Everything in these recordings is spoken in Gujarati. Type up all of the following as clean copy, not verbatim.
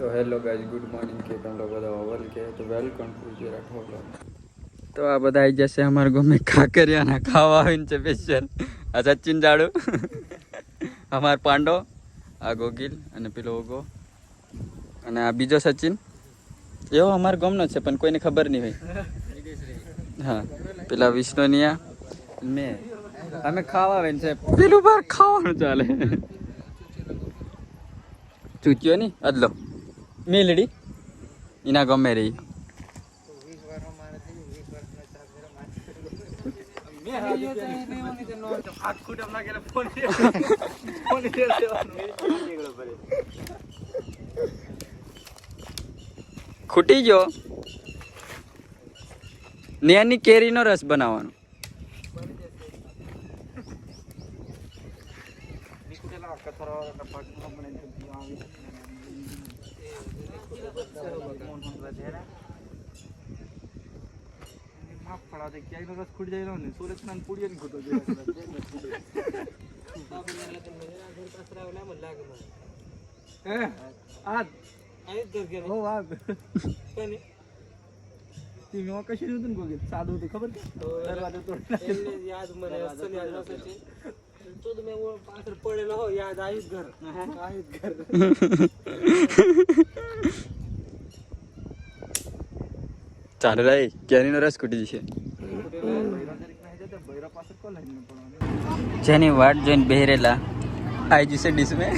तो हेलो गाइस गुड मॉर्निंग के तुम लोग બધા ઓવલ કે તો વેલકમ ટુ જેરાઠો બ્લોગ તો આ બધા આવી જશે અમારા ગામે કાકરિયાના ખાવા આવીને છે સ્પેશિયલ આ સચિન જાડુ અમાર પાંડો આ ગોગિલ અને પેલો ઓગો અને આ બીજો સચિન એવો અમારા ગામનો છે પણ કોઈને ખબર નહીં હોય હા પેલા વિષ્ણુનિયા મેં અમે ખાવા આવીને છે પેલું બાર ખાવાનું ચાલે ચૂચ્યો નહીં અદલો મેલડી એના ગમે રહી ખૂટી ગયો નેની કેરીનો રસ બનાવવાનો कशी नव्हतं गोगे साधं होतं खबर दरवाजा तोडला याद मला तो तुम्ही पात्र पडेल हो याद आहेच घर ચાલે રહી કેરીનો રસ ખૂટી જશે જેની વાટ જોઈને બેહરેલા आई जिसे डिश में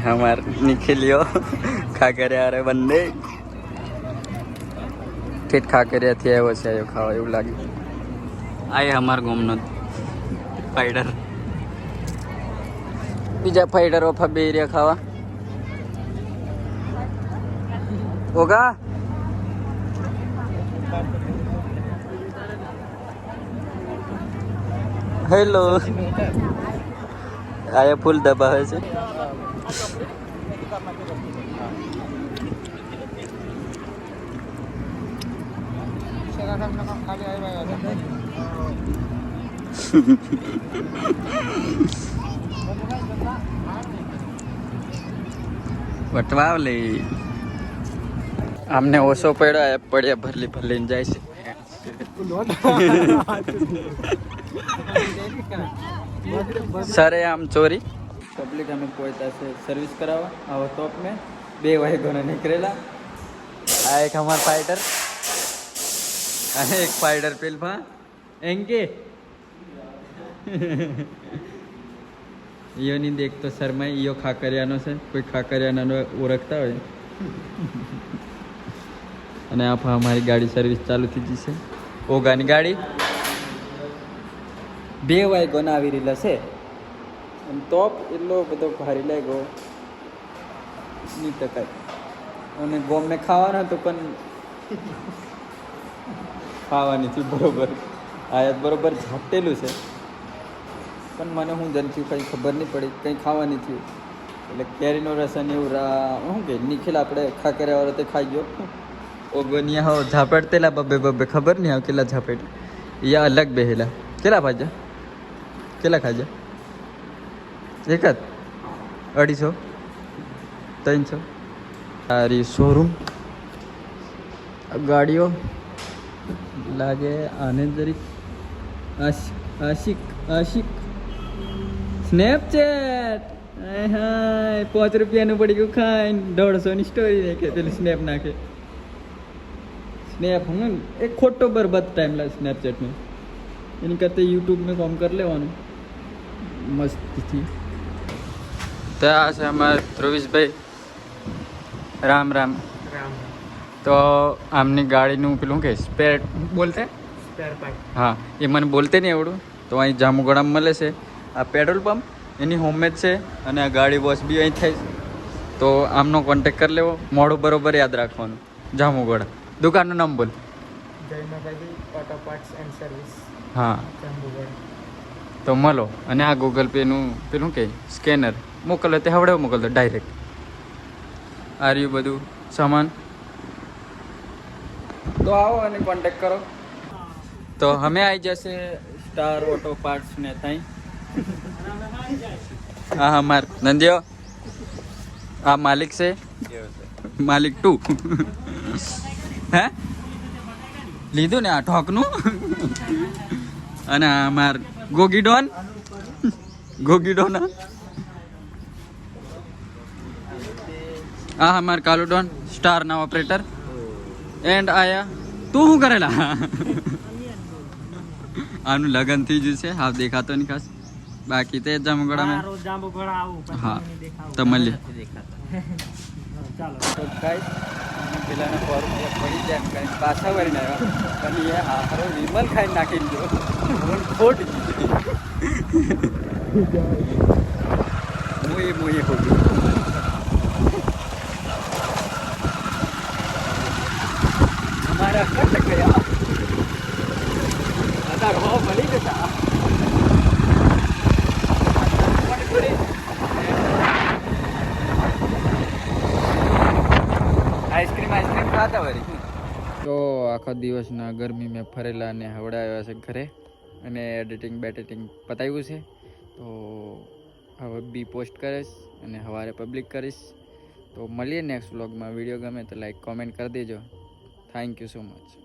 हमार निखिलियो खाकरिया रे बंदे ठेठ खाकरिया थी આવ્યો છે આયો ખાવા એવું લાગે આ અમાર ગામનો ફાઈડર બીજા ફાઈડર ઓફા બે રહ્યા ખાવા ઓગા હેલો આયા ફૂલ દબાવે છે વટવાવ લે આમને ઓછો પડ્યો પડ્યા ભરલી ભરલીને જાય છે सरे आम चोरी पब्लिक हमें पहुंचा से सर्विस करावा आवा टॉप में बे वाहनों निकलेला आ एक हमार फाइटर एक फाइटर पेलफा एंगे यो नहीं देख तो शर्मा यो खाकरियानो से कोई खाकरियानो ओळखता હોય અને આ हमारी गाड़ी सर्विस चालू थी जी से ओगानी गाड़ी બે વાગ્યો ના આવી રહેલા છે અને ટોપ એટલો બધો ભારી લાગ્યો નહીં ટકાય અને ગોમને ખાવાનો હતો પણ ખાવાની થયું બરોબર આયાત બરોબર ઝાપટેલું છે પણ મને હું જનથી કંઈ ખબર નહીં પડી કંઈ ખાવાની થયું એટલે કેરીનો રસ અને એવું શું કે નિખિલ આપણે ખાકરિયાવાળો તે ખાઈ ગયો ઓગોનિયા હો ઝાપટતેલા બબે ખબર નહીં આવે કેટલા ઝાપટ યા અલગ બેહેલા કેટલા ભાજ્યા કેટલા ખાજા એક જ 250 300 સારી શોરૂમ ગાડીઓ લાગે આને જરીક આશિક સ્નેપચેટ હા 5 રૂપિયાનું પડી ગયું ખાઈને 150ની સ્ટોરી નાખે પેલી સ્નેપ નાખે સ્નેપ હું એક ખોટો બરબાદ ટાઈમ લાગે સ્નેપચેટમાં એની કરતા યુટ્યુબ में काम कर લેવાનું મસ્ત થી તો આ છે અમારા ધ્રુવીશભાઈ રામ રામ તો આમની ગાડીનું પેલું કે સ્પેર બોલતે પાર્ટ હા એ મને બોલતે નહીં આવડું તો અહીં જામુગોડામાં મળે છે આ પેટ્રોલ પંપ એની હોમમેજ છે અને આ ગાડી વોશ બી અહીં થાય તો આમનો કોન્ટેક કરી લેવો મોડું બરોબર યાદ રાખવાનું જામુગોડા દુકાનનું નામ બોલ જયમાભાઈ ઓટો પાર્ટ્સ એન્ડ સર્વિસ હા તો મળો અને આ ગૂગલ પેનું પેલું કે સ્કેનર મોકલો તે હવડે મોકલતો ડાયરેક્ટ આ રહ્યું બધું સામાન તો આવો અને કોન્ટેક કરો તો અમે આવી જશે સ્ટાર ઓટો પાર્ટ્સ ને ત્યાં हाँ हमार नंदियो आप मालिक से માલિક 2 હે લીધું ને આ ઠોકનું અને અમાર ગોગી ડોન આ અમાર કાલુ ડોન સ્ટાર ના ઓપરેટર એન્ડ આયા તું શું કરેલા આનું લગન થઈ ગયું છે હાફ દેખાતો નહીં ખાસ બાકી તે જાંબુગોડા હા તો મળીએ તો ગાઈસ પેલાના ફોર્મ પડી જાય કઈ પાછા વળીને આવ્યા અને એ હારો વિમલ ખાઈને નાખી દીધો ખોટ મોએ ખોટી અમારા કટ ગયા હતા હો મળી જતા આઈસ્ક્રીમ ખાતા વળી તો આખો દિવસના ગરમી મેં ફરેલા અને હવડાવ્યા છે ઘરે અને એડિટિંગ પતાવ્યું છે તો હવે બી પોસ્ટ કરીશ અને સવારે પબ્લિક કરીશ તો મળીએ નેક્સ્ટ વ્લોગમાં વિડીયો ગમે તો લાઈક કોમેન્ટ કરી દેજો થેન્ક યુ સો મચ